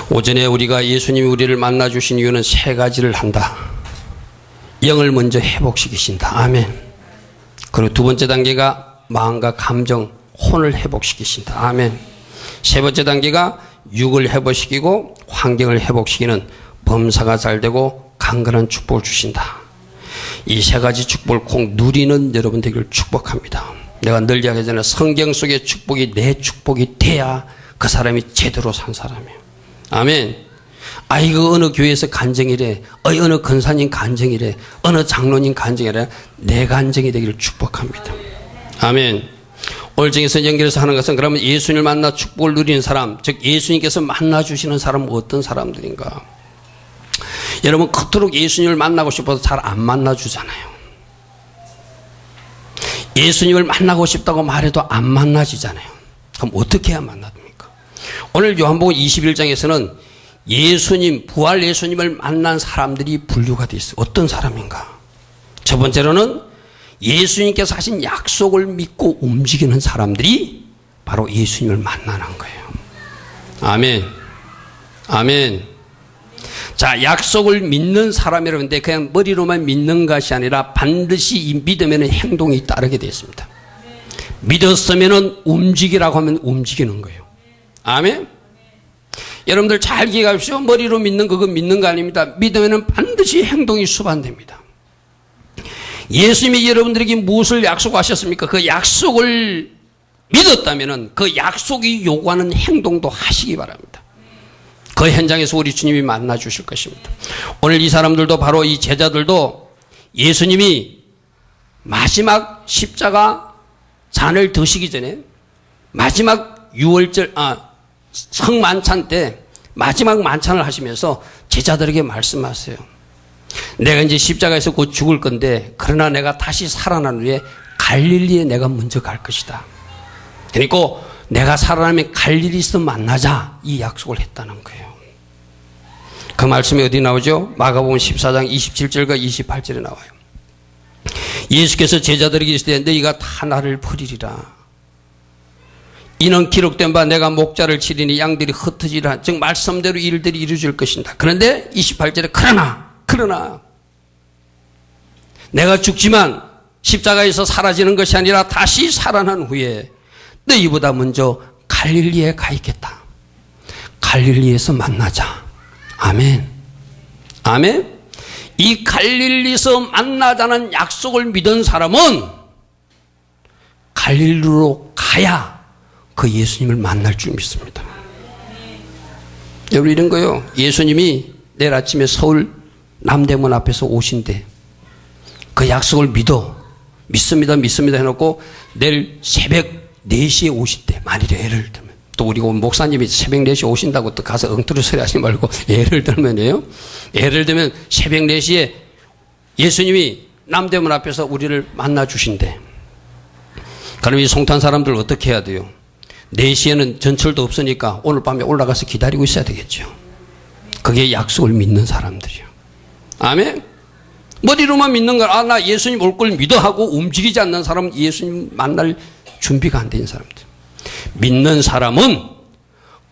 오전에 우리가 예수님이 우리를 만나 주신 이유는 세 가지를 한다. 영을 먼저 회복시키신다. 아멘. 그리고 두 번째 단계가 마음과 감정, 혼을 회복시키신다. 아멘. 세 번째 단계가 육을 회복시키고 환경을 회복시키는 범사가 잘 되고 강건한 축복을 주신다. 이 세 가지 축복을 꼭 누리는 여러분 되기를 축복합니다. 내가 늘 이야기하잖아요. 성경 속의 축복이 내 축복이 돼야 그 사람이 제대로 산 사람이에요. 아멘. 이거 어느 교회에서 간증이래, 어느 권사님 간증이래, 어느 장로님 간증이래, 내 간증이 되기를 축복합니다. 아멘. 오늘 정에서 연결해서 하는 것은 그러면 예수님을 만나 축복을 누리는 사람, 즉 예수님께서 만나주시는 사람은 어떤 사람들인가? 여러분 그토록 예수님을 만나고 싶어서 잘 안 만나주잖아요. 예수님을 만나고 싶다고 말해도 안 만나지잖아요. 그럼 어떻게 해야 만납니까? 오늘 요한복음 21장에서는 예수님, 부활 예수님을 만난 사람들이 분류가 되어 있어요. 어떤 사람인가? 첫 번째로는 예수님께서 하신 약속을 믿고 움직이는 사람들이 바로 예수님을 만나는 거예요. 아멘. 아멘. 자, 약속을 믿는 사람이라고 하는데 그냥 머리로만 믿는 것이 아니라 반드시 이 믿으면 행동이 따르게 되어 있습니다. 믿었으면 움직이라고 하면 움직이는 거예요. 아멘. 여러분들 잘 기억하십시오. 머리로 믿는 그거 믿는 거 아닙니다. 믿으면 반드시 행동이 수반됩니다. 예수님이 여러분들에게 무엇을 약속하셨습니까? 그 약속을 믿었다면 그 약속이 요구하는 행동도 하시기 바랍니다. 그 현장에서 우리 주님이 만나 주실 것입니다. 오늘 이 사람들도 바로 이 제자들도 예수님이 마지막 십자가 잔을 드시기 전에 마지막 6월절 성만찬 때 마지막 만찬을 하시면서 제자들에게 말씀하세요. 내가 이제 십자가에서 곧 죽을 건데 그러나 내가 다시 살아난 후에 갈릴리에 내가 먼저 갈 것이다. 그러니까 내가 살아나면 갈릴리에서 만나자 이 약속을 했다는 거예요. 그 말씀이 어디 나오죠? 마가복음 14장 27절과 28절에 나와요. 예수께서 제자들에게 이르시되 너희가 다 나를 버리리라. 이는 기록된 바 내가 목자를 치리니 양들이 흩어지리라. 즉 말씀대로 일들이 이루어질 것이다. 그런데 28절에 그러나 내가 죽지만 십자가에서 사라지는 것이 아니라 다시 살아난 후에 너희보다 먼저 갈릴리에 가 있겠다. 갈릴리에서 만나자. 아멘. 아멘. 이 갈릴리에서 만나자는 약속을 믿은 사람은 갈릴리로 가야 그 예수님을 만날 줄 믿습니다. 여러분 이런 거요. 예수님이 내일 아침에 서울 남대문 앞에서 오신대. 그 약속을 믿습니다 해놓고 내일 새벽 4시에 오신대. 만일에 예를 들면 또 우리가 목사님이 새벽 4시에 오신다고 또 가서 엉터리 소리 하지 말고 예를 들면요. 예를 들면 새벽 4시에 예수님이 남대문 앞에서 우리를 만나 주신대. 그럼 이 송탄 사람들 어떻게 해야 돼요? 4시에는 전철도 없으니까 오늘 밤에 올라가서 기다리고 있어야 되겠죠. 그게 약속을 믿는 사람들이요. 아멘. 머리로만 믿는 걸, 나 예수님 올 걸 믿어 하고 움직이지 않는 사람은 예수님 만날 준비가 안 된 사람들. 믿는 사람은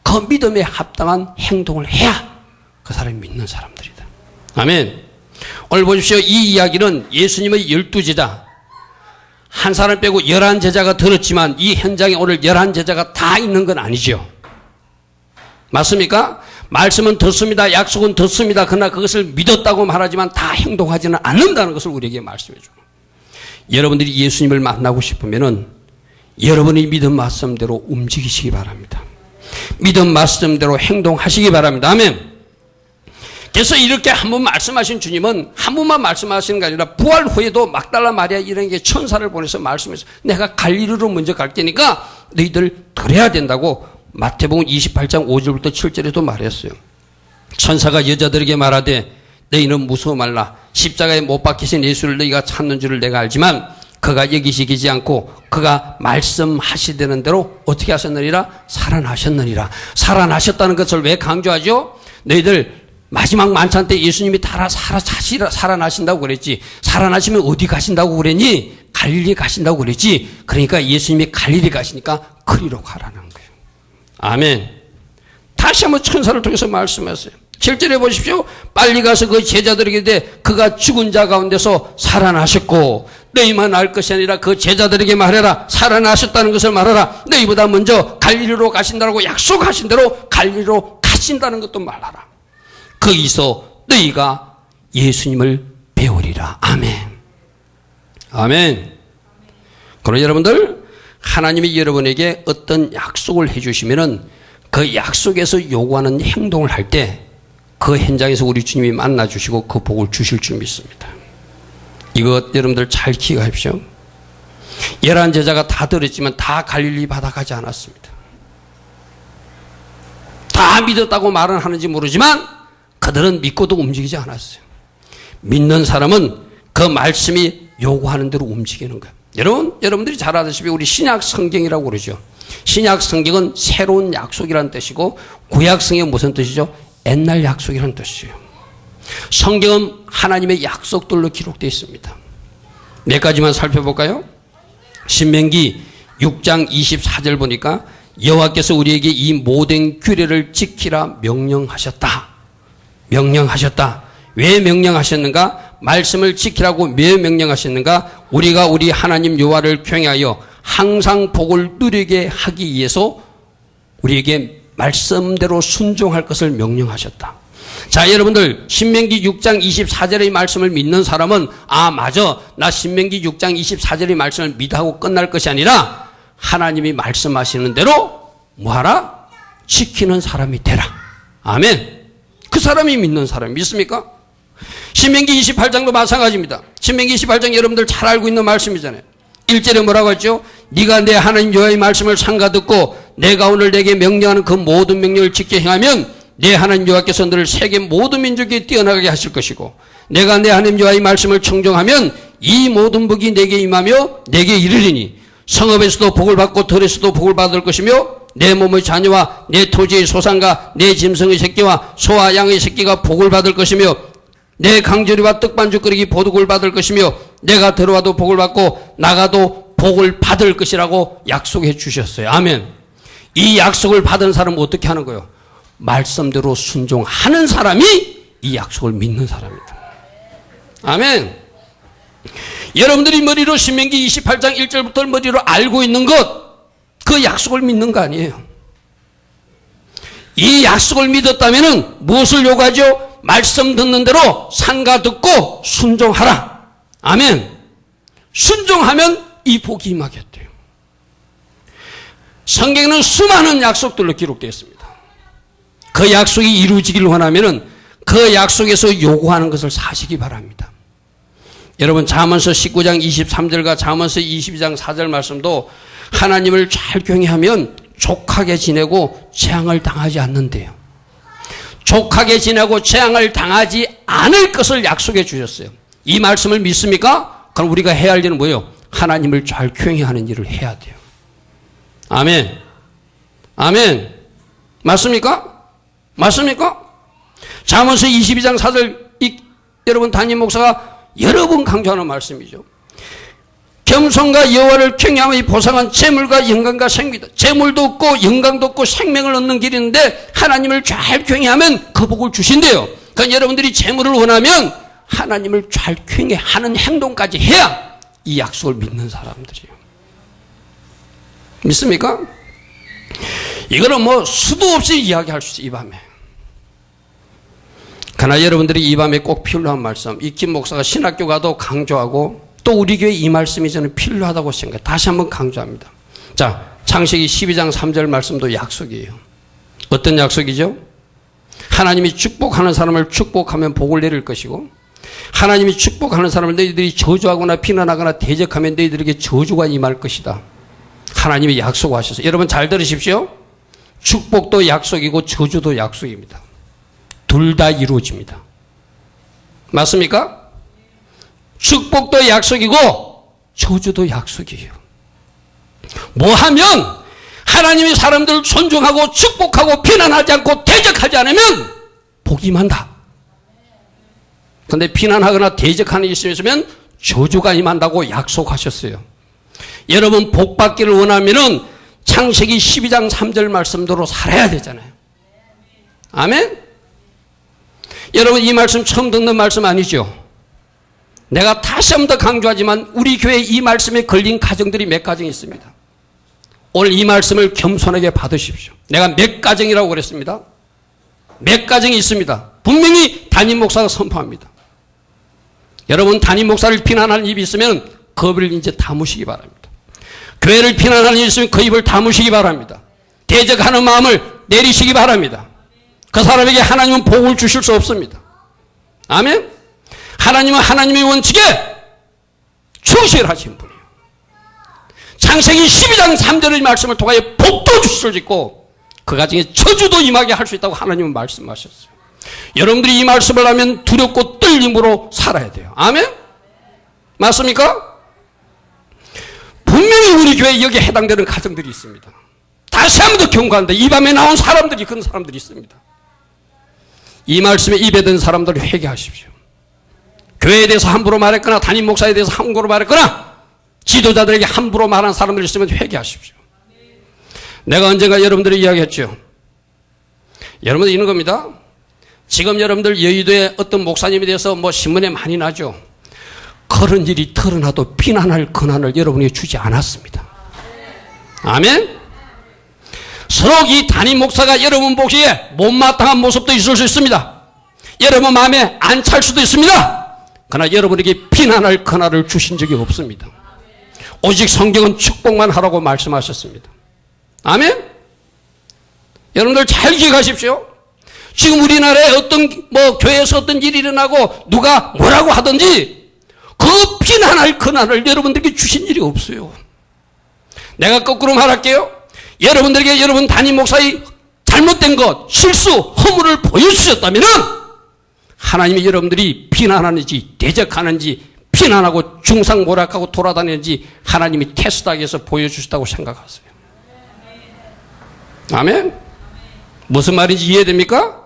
그 믿음에 합당한 행동을 해야 그 사람이 믿는 사람들이다. 아멘. 오늘 보십시오. 이 이야기는 예수님의 12제자 한 사람 빼고 11제자가 들었지만 이 현장에 오늘 11제자가 다 있는 건 아니죠. 맞습니까? 말씀은 듣습니다. 약속은 듣습니다. 그러나 그것을 믿었다고 말하지만 다 행동하지는 않는다는 것을 우리에게 말씀해 주고, 여러분들이 예수님을 만나고 싶으면은 여러분의 믿음 말씀대로 움직이시기 바랍니다. 믿음 말씀대로 행동하시기 바랍니다. 아멘. 그래서 이렇게 한 번 말씀하신 주님은 한 번만 말씀하시는 게 아니라 부활 후에도 막달라 마리아 이런 게 천사를 보내서 말씀해서 내가 갈릴리로 먼저 갈 테니까 너희들 들어야 된다고 마태복음 28장 5절부터 7절에도 말했어요. 천사가 여자들에게 말하되 너희는 무서워 말라. 십자가에 못 박히신 예수를 너희가 찾는 줄을 내가 알지만 그가 여기 계시지 않고 그가 말씀하시되는 대로 어떻게 하셨느니라? 살아나셨느니라. 살아나셨다는 것을 왜 강조하죠? 너희들 마지막 만찬 때 예수님이 살아나신다고 그랬지. 살아나시면 어디 가신다고 그랬니? 갈릴리 가신다고 그랬지. 그러니까 예수님이 갈릴리 가시니까 그리로 가라는 거예요. 아멘. 다시 한번 천사를 통해서 말씀하세요. 7절에 보십시오. 빨리 가서 그 제자들에게 이르되 그가 죽은 자 가운데서 살아나셨고 너희만 알 것이 아니라 그 제자들에게 말해라. 살아나셨다는 것을 말하라. 너희보다 먼저 갈릴리로 가신다고 약속하신 대로 갈릴리로 가신다는 것도 말하라. 거기서 너희가 예수님을 배우리라. 아멘. 아멘. 그러나 여러분들, 하나님이 여러분에게 어떤 약속을 해주시면은 그 약속에서 요구하는 행동을 할 때 그 현장에서 우리 주님이 만나주시고 그 복을 주실 줄 믿습니다. 이거 여러분들 잘 기억하십시오. 11 제자가 다 들었지만 다 갈릴리 바다 가지 않았습니다. 다 믿었다고 말은 하는지 모르지만 그들은 믿고도 움직이지 않았어요. 믿는 사람은 그 말씀이 요구하는 대로 움직이는 거예요. 여러분들이 잘 아시다시피 우리 신약 성경이라고 그러죠. 신약 성경은 새로운 약속이라는 뜻이고 구약 성경은 무슨 뜻이죠? 옛날 약속이라는 뜻이에요. 성경은 하나님의 약속들로 기록되어 있습니다. 몇 가지만 살펴볼까요? 신명기 6장 24절 보니까 여호와께서 우리에게 이 모든 규례를 지키라 명령하셨다. 명령하셨다. 왜 명령하셨는가? 말씀을 지키라고 왜 명령하셨는가? 우리가 우리 하나님 여호와를 경외하여 항상 복을 누리게 하기 위해서 우리에게 말씀대로 순종할 것을 명령하셨다. 자, 여러분들 신명기 6장 24절의 말씀을 믿는 사람은 맞아, 나 신명기 6장 24절의 말씀을 믿하고 끝날 것이 아니라 하나님이 말씀하시는 대로 뭐하라? 지키는 사람이 되라. 아멘. 그 사람이 믿는 사람 믿습니까? 신명기 28장도 마찬가지입니다. 신명기 28장 여러분들 잘 알고 있는 말씀이잖아요. 1절에 뭐라고 했죠? 네가 내 하나님 여호와의 말씀을 삼가 듣고 내가 오늘 내게 명령하는 그 모든 명령을 지켜 행하면 내 하나님 여호와께서 너를 세계 모든 민족에 뛰어나가게 하실 것이고 내가 내 하나님 여호와의 말씀을 청종하면 이 모든 복이 내게 임하며 내게 이르리니 성읍에서도 복을 받고 들에서도 복을 받을 것이며 내 몸의 자녀와 내 토지의 소산과 내 짐승의 새끼와 소와 양의 새끼가 복을 받을 것이며 내 강조리와 떡반죽거리기 보복을 받을 것이며 내가 들어와도 복을 받고 나가도 복을 받을 것이라고 약속해 주셨어요. 아멘. 이 약속을 받은 사람은 어떻게 하는 거예요? 말씀대로 순종하는 사람이 이 약속을 믿는 사람입니다. 아멘. 여러분들이 머리로 신명기 28장 1절부터 머리로 알고 있는 것, 그 약속을 믿는 거 아니에요. 이 약속을 믿었다면 무엇을 요구하죠? 말씀 듣는 대로 삼가 듣고 순종하라. 아멘. 순종하면 이 복이 임하겠대요. 성경에는 수많은 약속들로 기록되어 있습니다. 그 약속이 이루어지기를 원하면 그 약속에서 요구하는 것을 사시기 바랍니다. 여러분 잠언서 19장 23절과 잠언서 22장 4절 말씀도 하나님을 잘 경외하면 족하게 지내고 재앙을 당하지 않는데요. 족하게 지내고 재앙을 당하지 않을 것을 약속해 주셨어요. 이 말씀을 믿습니까? 그럼 우리가 해야 할 일은 뭐예요? 하나님을 잘 경외하는 일을 해야 돼요. 아멘. 아멘. 맞습니까? 맞습니까? 잠언서 22장 4절 여러분 담임 목사가 여러 번 강조하는 말씀이죠. 겸손과 여호와를 경외함의 보상은 재물과 영광과 생명이다. 재물도 없고 영광도 없고 생명을 얻는 길이 있는데 하나님을 잘 경외하면 그 복을 주신대요. 그러니까 여러분들이 재물을 원하면 하나님을 잘 경외하는 행동까지 해야 이 약속을 믿는 사람들이에요. 믿습니까? 이거는 뭐 수도 없이 이야기할 수 있어요. 이 밤에. 그러나 여러분들이 이 밤에 꼭 필요한 말씀, 이 김 목사가 신학교 가도 강조하고 또 우리 교회 이 말씀이 저는 필요하다고 생각해요. 다시 한번 강조합니다. 자, 창세기 12장 3절 말씀도 약속이에요. 어떤 약속이죠? 하나님이 축복하는 사람을 축복하면 복을 내릴 것이고 하나님이 축복하는 사람을 너희들이 저주하거나 비난하거나 대적하면 너희들에게 저주가 임할 것이다. 하나님이 약속하셔서 여러분 잘 들으십시오. 축복도 약속이고 저주도 약속입니다. 둘 다 이루어집니다. 맞습니까? 축복도 약속이고 저주도 약속이에요. 뭐 하면 하나님이 사람들을 존중하고 축복하고 비난하지 않고 대적하지 않으면 복이 임한다. 그런데 비난하거나 대적하는 일이 있으면 저주가 임한다고 약속하셨어요. 여러분 복 받기를 원하면은 창세기 12장 3절 말씀대로 살아야 되잖아요. 아멘? 여러분, 이 말씀 처음 듣는 말씀 아니죠? 내가 다시 한 번 더 강조하지만 우리 교회 이 말씀에 걸린 가정들이 몇 가정이 있습니다. 오늘 이 말씀을 겸손하게 받으십시오. 내가 몇 가정이라고 그랬습니다. 몇 가정이 있습니다. 분명히 담임 목사가 선포합니다. 여러분, 담임 목사를 비난하는 입이 있으면 그 입을 이제 다무시기 바랍니다. 교회를 비난하는 입이 있으면 그 입을 다무시기 바랍니다. 대적하는 마음을 내리시기 바랍니다. 그 사람에게 하나님은 복을 주실 수 없습니다. 아멘? 하나님은 하나님의 원칙에 충실하신 분이에요. 창세기 12장 3절의 말씀을 통하여 복도 주실 수 있고 그 가정에 저주도 임하게 할 수 있다고 하나님은 말씀하셨어요. 여러분들이 이 말씀을 하면 두렵고 떨림으로 살아야 돼요. 아멘? 맞습니까? 분명히 우리 교회에 여기에 해당되는 가정들이 있습니다. 다시 한 번 더 경고한다. 이 밤에 나온 사람들이 그런 사람들이 있습니다. 이 말씀에 입에 든 사람들을 회개하십시오. 교회에 대해서 함부로 말했거나 담임 목사에 대해서 함부로 말했거나 지도자들에게 함부로 말한 사람들이 있으면 회개하십시오. 내가 언젠가 여러분들이 이야기했죠. 여러분들 이런 겁니다. 지금 여러분들 여의도에 어떤 목사님에 대해서 뭐 신문에 많이 나죠. 그런 일이 드러나도 비난할 권한을 여러분에게 주지 않았습니다. 아멘? 서로 이 담임 목사가 여러분 보기에 못마땅한 모습도 있을 수 있습니다. 여러분 마음에 안 찰 수도 있습니다. 그러나 여러분에게 비난할 권한을 주신 적이 없습니다. 오직 성경은 축복만 하라고 말씀하셨습니다. 아멘? 여러분들 잘 기억하십시오. 지금 우리나라에 어떤 교회에서 어떤 일이 일어나고 누가 뭐라고 하든지 그 비난할 권한을 여러분들에게 주신 일이 없어요. 내가 거꾸로 말할게요. 여러분들에게 여러분 담임 목사의 잘못된 것, 실수, 허물을 보여주셨다면 하나님이 여러분들이 비난하는지 대적하는지 비난하고 중상모략하고 돌아다니는지 하나님이 테스트하기 위해서 보여주셨다고 생각하세요. 아멘? 무슨 말인지 이해됩니까?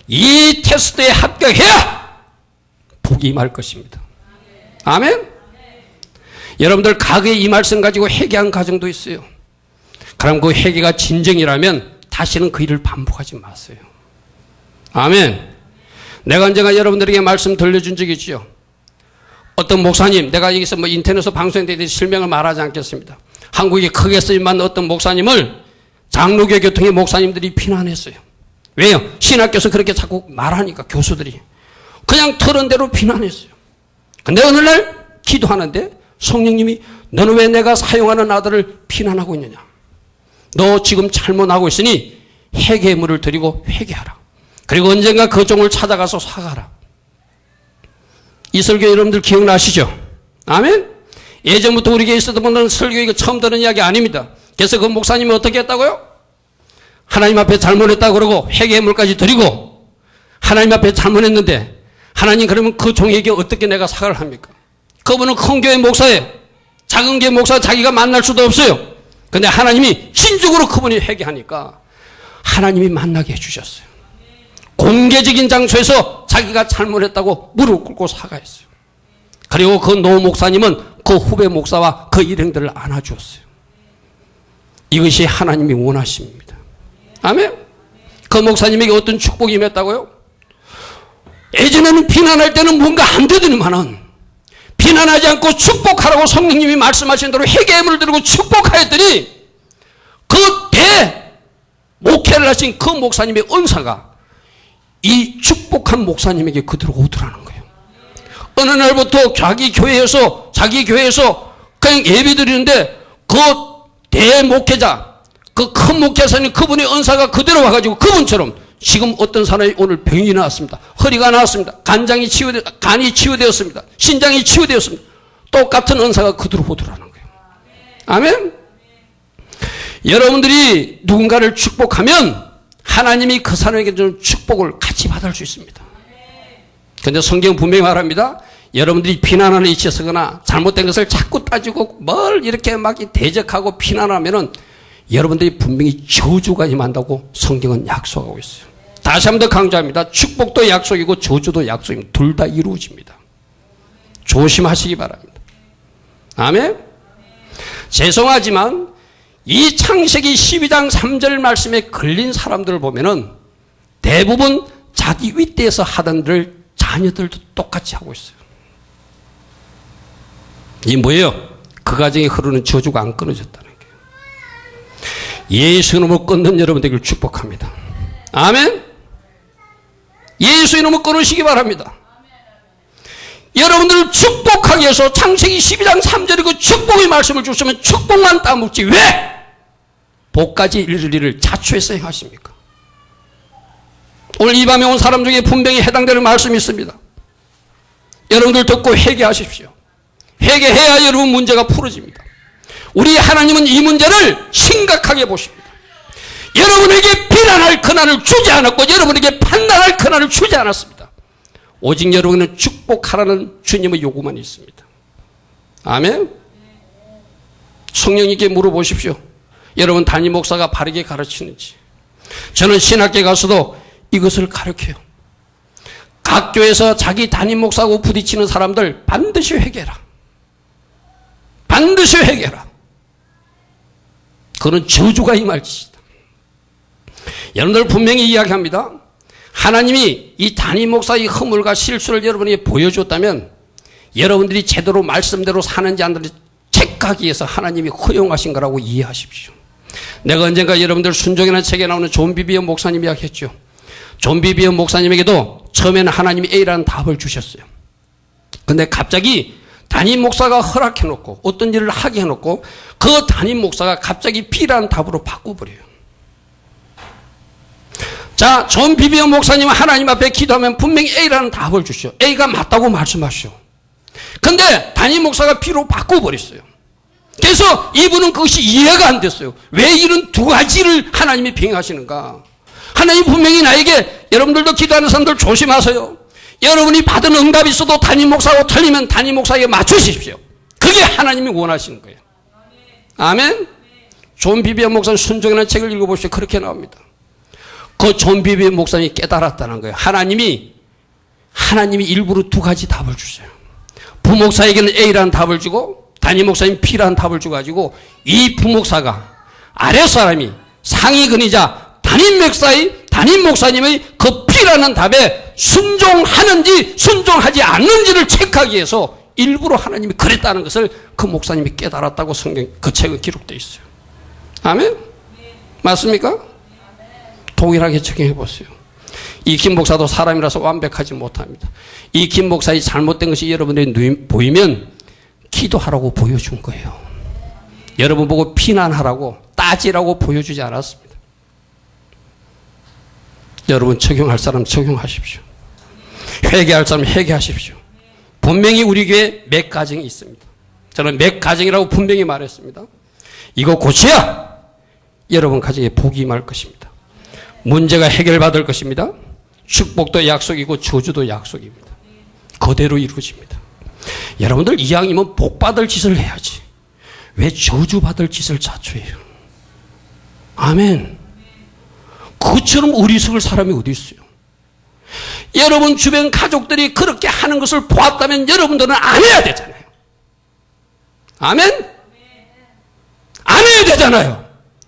이 테스트에 합격해야 복이 임할 것입니다. 아멘? 여러분들 과거에 이 말씀 가지고 회개한 가정도 있어요. 그럼 그 회개가 진정이라면 다시는 그 일을 반복하지 마세요. 아멘. 내가 언젠가 여러분들에게 말씀 들려준 적이 있죠. 어떤 목사님, 내가 여기서 인터넷에서 방송에 대해서 실명을 말하지 않겠습니다. 한국에 크게 쓰임받는 어떤 목사님을 장로교 교통의 목사님들이 비난했어요. 왜요? 신학교에서 그렇게 자꾸 말하니까 교수들이 그냥 털은 대로 비난했어요. 근데 어느 날 기도하는데 성령님이 너는 왜 내가 사용하는 아들을 비난하고 있느냐? 너 지금 잘못하고 있으니 회개물을 드리고 회개하라. 그리고 언젠가 그 종을 찾아가서 사과하라. 이 설교 여러분들 기억나시죠? 아멘? 예전부터 우리 교회에 있었던 분들은 설교 이거 처음 듣는 이야기 아닙니다. 그래서 그 목사님이 어떻게 했다고요? 하나님 앞에 잘못했다고 그러고 회개물까지 드리고 하나님 앞에 잘못했는데 하나님 그러면 그 종에게 어떻게 내가 사과를 합니까? 그분은 큰 교회 목사예요. 작은 교회 목사 자기가 만날 수도 없어요. 근데 하나님이 진정으로 그분이 회개하니까 하나님이 만나게 해주셨어요. 공개적인 장소에서 자기가 잘못했다고 무릎 꿇고 사과했어요. 그리고 그 노 목사님은 그 후배 목사와 그 일행들을 안아주었어요. 이것이 하나님이 원하십니다. 아멘? 그 목사님에게 어떤 축복이 임했다고요? 예전에는 비난할 때는 뭔가 안 되더니만은 비난하지 않고 축복하라고 성령님이 말씀하신 대로 회개물을 들고 축복하였더니 그 목회를 하신 그 목사님의 은사가 이 축복한 목사님에게 그대로 오더라는 거예요. 어느 날부터 자기 교회에서 그냥 예배 드리는데 그 대목회자, 그 큰 목회자님 그분의 은사가 그대로 와가지고 그분처럼 지금 어떤 사람이 오늘 병이 나왔습니다. 허리가 나왔습니다. 간이 치유되었습니다. 신장이 치유되었습니다. 똑같은 은사가 그대로 오더라는 거예요. 아멘? 여러분들이 누군가를 축복하면 하나님이 그 사람에게 주는 축복을 같이 받을 수 있습니다. 그런데 성경은 분명히 말합니다. 여러분들이 비난하는 위치에 서거나 잘못된 것을 자꾸 따지고 뭘 이렇게 막 대적하고 비난하면은 여러분들이 분명히 저주가 임한다고 성경은 약속하고 있어요. 다시 한 번 더 강조합니다. 축복도 약속이고 저주도 약속입니다. 둘 다 이루어집니다. 조심하시기 바랍니다. 아멘? 죄송하지만 이 창세기 12장 3절 말씀에 걸린 사람들을 보면은 대부분 자기 윗대에서 하던 일을 자녀들도 똑같이 하고 있어요. 이 뭐예요? 그 가정에 흐르는 저주가 안 끊어졌다는 거예요. 예수 이름으로 끊는 여러분 되길 축복합니다. 아멘. 예수 이름으로 끊으시기 바랍니다. 여러분들을 축복하기 위해서 창세기 12장 3절에 그 축복의 말씀을 주시면 축복만 따먹지 왜 복까지 이를 일을 자초해서 행하십니까? 오늘 이 밤에 온 사람 중에 분명히 해당되는 말씀이 있습니다. 여러분들 듣고 회개하십시오. 회개해야 여러분 문제가 풀어집니다. 우리 하나님은 이 문제를 심각하게 보십니다. 여러분에게 비난할 권한을 주지 않았고 여러분에게 판단할 권한을 주지 않았습니다. 오직 여러분은 축복하라는 주님의 요구만 있습니다. 아멘. 성령님께 물어보십시오. 여러분 담임 목사가 바르게 가르치는지. 저는 신학교에 가서도 이것을 가르쳐요. 각 교회에서 자기 담임 목사하고 부딪히는 사람들 반드시 회개해라. 반드시 회개해라. 그는 저주가 임할 짓이다. 여러분들 분명히 이야기합니다. 하나님이 이 담임 목사의 허물과 실수를 여러분에게 보여줬다면 여러분들이 제대로 말씀대로 사는지 안 사는지 체크하기 위해서 하나님이 허용하신 거라고 이해하십시오. 내가 언젠가 여러분들 순종이라는 책에 나오는 존 비비언 목사님 이야기했죠. 존 비비언 목사님에게도 처음에는 하나님이 A라는 답을 주셨어요. 근데 갑자기 담임 목사가 허락해놓고 어떤 일을 하게 해놓고 그 담임 목사가 갑자기 B라는 답으로 바꿔버려요. 자, 존 비비언 목사님은 하나님 앞에 기도하면 분명히 A라는 답을 주시오. A가 맞다고 말씀하시오. 근데 담임 목사가 B로 바꿔버렸어요. 그래서 이분은 그것이 이해가 안 됐어요. 왜 이런 두 가지를 하나님이 병행하시는가? 하나님 분명히 나에게 여러분들도 기도하는 사람들 조심하세요. 여러분이 받은 응답이 있어도 담임 목사하고 틀리면 담임 목사에게 맞추십시오. 그게 하나님이 원하시는 거예요. 아멘. 존 비비언 목사님 순종이라는 책을 읽어보시오. 그렇게 나옵니다. 그 존 비비언 목사님이 깨달았다는 거예요. 하나님이 일부러 두 가지 답을 주세요. 부목사에게는 A라는 답을 주고 담임 목사님 B라는 답을 주가지고 이 부목사가 아랫사람이 상위근이자 담임 목사님의 그 B라는 답에 순종하는지 순종하지 않는지를 체크하기 위해서 일부러 하나님이 그랬다는 것을 그 목사님이 깨달았다고 성경 그 책에 기록되어 있어요. 아멘? 맞습니까? 동일하게 적용해 보세요. 이 김 목사도 사람이라서 완벽하지 못합니다. 이 김 목사의 잘못된 것이 여러분들이 보이면 기도하라고 보여준 거예요. 여러분 보고 비난하라고 따지라고 보여주지 않았습니다. 여러분 적용할 사람 적용하십시오. 회개할 사람 회개하십시오. 분명히 우리 교회에 몇 가정이 있습니다. 저는 몇 가정이라고 분명히 말했습니다. 이거 고쳐야 여러분 가정에 복이 임할 것입니다. 문제가 해결받을 것입니다. 축복도 약속이고 저주도 약속입니다. 그대로 이루어집니다. 여러분들 이왕이면 복받을 짓을 해야지. 왜 저주받을 짓을 자초해요? 아멘. 그처럼 어리석을 사람이 어디 있어요? 여러분 주변 가족들이 그렇게 하는 것을 보았다면 여러분들은 안 해야 되잖아요. 아멘? 안 해야 되잖아요.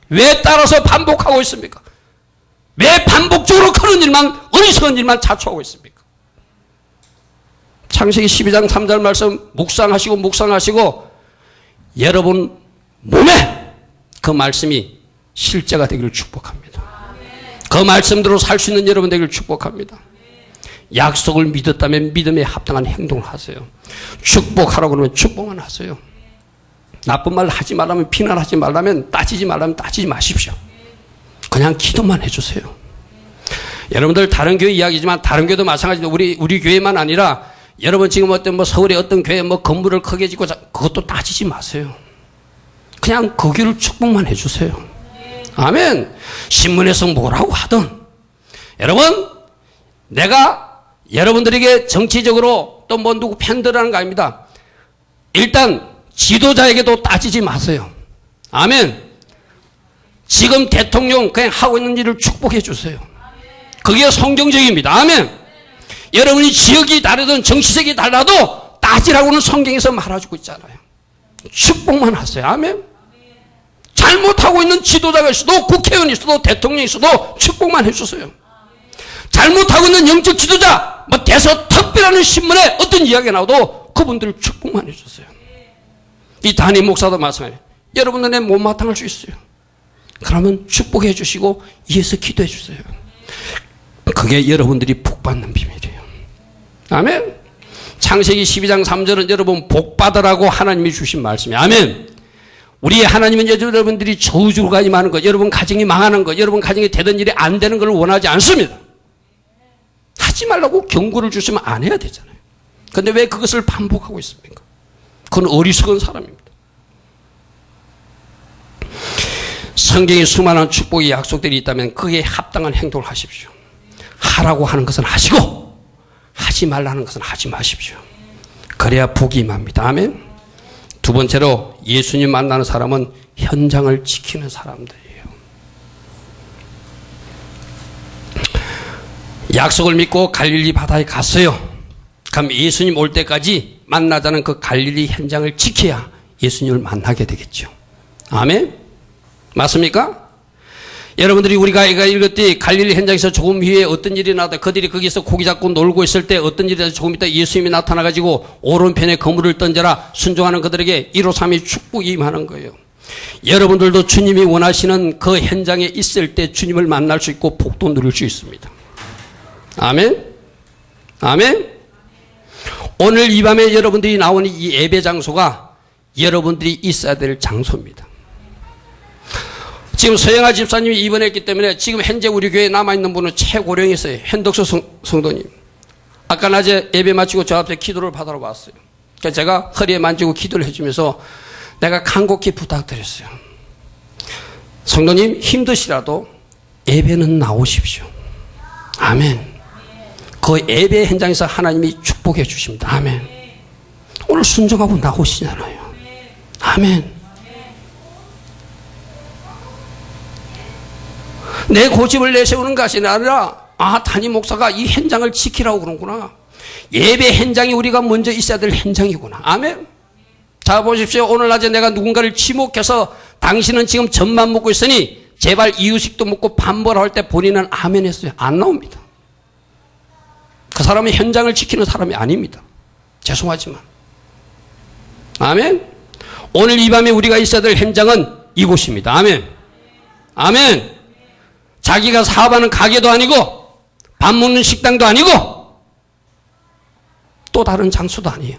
왜 따라서 반복하고 있습니까? 왜 반복적으로 그런 일만, 어리석은 일만 자초하고 있습니까? 창세기 12장 3절 말씀 묵상하시고 여러분 몸에 그 말씀이 실제가 되기를 축복합니다. 그 말씀대로 살 수 있는 여러분 되기를 축복합니다. 약속을 믿었다면 믿음에 합당한 행동을 하세요. 축복하라고 그러면 축복만 하세요. 나쁜 말 하지 말라면, 비난하지 말라면, 따지지 말라면 따지지 마십시오. 그냥 기도만 해주세요. 여러분들 다른 교회 이야기지만 다른 교회도 마찬가지로 우리 교회만 아니라 여러분 지금 어떤 서울의 어떤 교회 건물을 크게 짓고 그것도 따지지 마세요. 그냥 그 교회를 축복만 해주세요. 아멘. 신문에서 뭐라고 하든 여러분 내가 여러분들에게 정치적으로 또 뭐 누구 편들하는 거 아닙니다. 일단 지도자에게도 따지지 마세요. 아멘. 지금 대통령 그냥 하고 있는 일을 축복해 주세요. 그게 성경적입니다. 아멘. 여러분이 지역이 다르든 정치색이 달라도 따지라고는 성경에서 말해주고 있잖아요. 축복만 하세요. 아멘. 잘못하고 있는 지도자가 있어도 국회의원이 있어도 대통령이 있어도 축복만 해주세요. 잘못하고 있는 영적 지도자, 뭐 대서특별하는 신문에 어떤 이야기가 나와도 그분들을 축복만 해줬어요. 이 담임 목사도 마찬가지예요. 여러분들의 못마땅할 수 있어요. 그러면 축복해 주시고 위에서 기도해 주세요. 그게 여러분들이 복받는 비밀이에요. 아멘. 창세기 12장 3절은 여러분 복받으라고 하나님이 주신 말씀이에요. 아멘. 우리 하나님은 여러분들이 저주가 임하는 것, 여러분 가정이 망하는 것, 여러분 가정이 되던 일이 안 되는 걸 원하지 않습니다. 하지 말라고 경고를 주시면 안 해야 되잖아요. 그런데 왜 그것을 반복하고 있습니까? 그건 어리석은 사람입니다. 성경에 수많은 축복의 약속들이 있다면 그에 합당한 행동을 하십시오. 하라고 하는 것은 하시고 하지 말라는 것은 하지 마십시오. 그래야 복이 임합니다. 아멘. 두 번째로 예수님 만나는 사람은 현장을 지키는 사람들이에요. 약속을 믿고 갈릴리 바다에 갔어요. 그럼 예수님 올 때까지 만나자는 그 갈릴리 현장을 지켜야 예수님을 만나게 되겠죠. 아멘. 맞습니까? 여러분들이 우리가 읽었듯이 갈릴리 현장에서 조금 후에 어떤 일이 나다 그들이 거기서 고기 잡고 놀고 있을 때 어떤 일이 나서 조금 있다 예수님이 나타나가지고 오른편에 그물을 던져라 순종하는 그들에게 153이 축복이 임하는 거예요. 여러분들도 주님이 원하시는 그 현장에 있을 때 주님을 만날 수 있고 복도 누릴 수 있습니다. 아멘. 아멘. 오늘 이 밤에 여러분들이 나오는 이 예배 장소가 여러분들이 있어야 될 장소입니다. 지금 서영아 집사님이 입원했기 때문에 지금 현재 우리 교회에 남아있는 분은 최고령이세요. 현덕수 성도님. 아까 낮에 예배 마치고 저 앞에 기도를 받으러 왔어요. 그래서 제가 허리에 만지고 기도를 해주면서 내가 간곡히 부탁드렸어요. 성도님 힘드시라도 예배는 나오십시오. 아멘. 그 예배 현장에서 하나님이 축복해 주십니다. 아멘. 오늘 순종하고 나오시잖아요. 아멘. 내 고집을 내세우는 것이 아니라 담임 목사가 이 현장을 지키라고 그러는구나. 예배 현장이 우리가 먼저 있어야 될 현장이구나. 아멘. 자 보십시오. 오늘 낮에 내가 누군가를 지목해서 당신은 지금 젖만 먹고 있으니 제발 이유식도 먹고 반보라 할 때 본인은 아멘 했어요. 안 나옵니다. 그 사람은 현장을 지키는 사람이 아닙니다. 죄송하지만. 아멘. 오늘 이 밤에 우리가 있어야 될 현장은 이곳입니다. 아멘. 아멘. 자기가 사업하는 가게도 아니고 밥 먹는 식당도 아니고 또 다른 장소도 아니에요.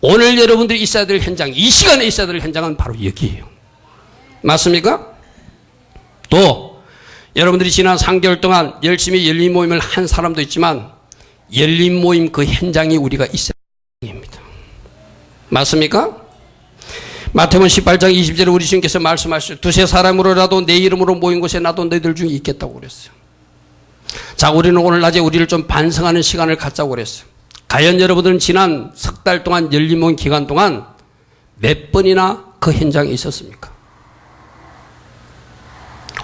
오늘 여러분들이 있어야 될 현장, 이 시간에 있어야 될 현장은 바로 여기예요. 맞습니까? 또 여러분들이 지난 3개월 동안 열심히 열린 모임을 한 사람도 있지만 열린 모임 그 현장이 우리가 있어야 합니다. 맞습니까? 마태복음 18장 20절에 우리 주님께서 말씀하셨어요. 두세 사람으로라도 내 이름으로 모인 곳에 나도 너희들 중에 있겠다고 그랬어요. 자, 우리는 오늘 낮에 우리를 좀 반성하는 시간을 갖자고 그랬어요. 과연 여러분들은 지난 석 달 동안 열린 모임 기간 동안 몇 번이나 그 현장에 있었습니까?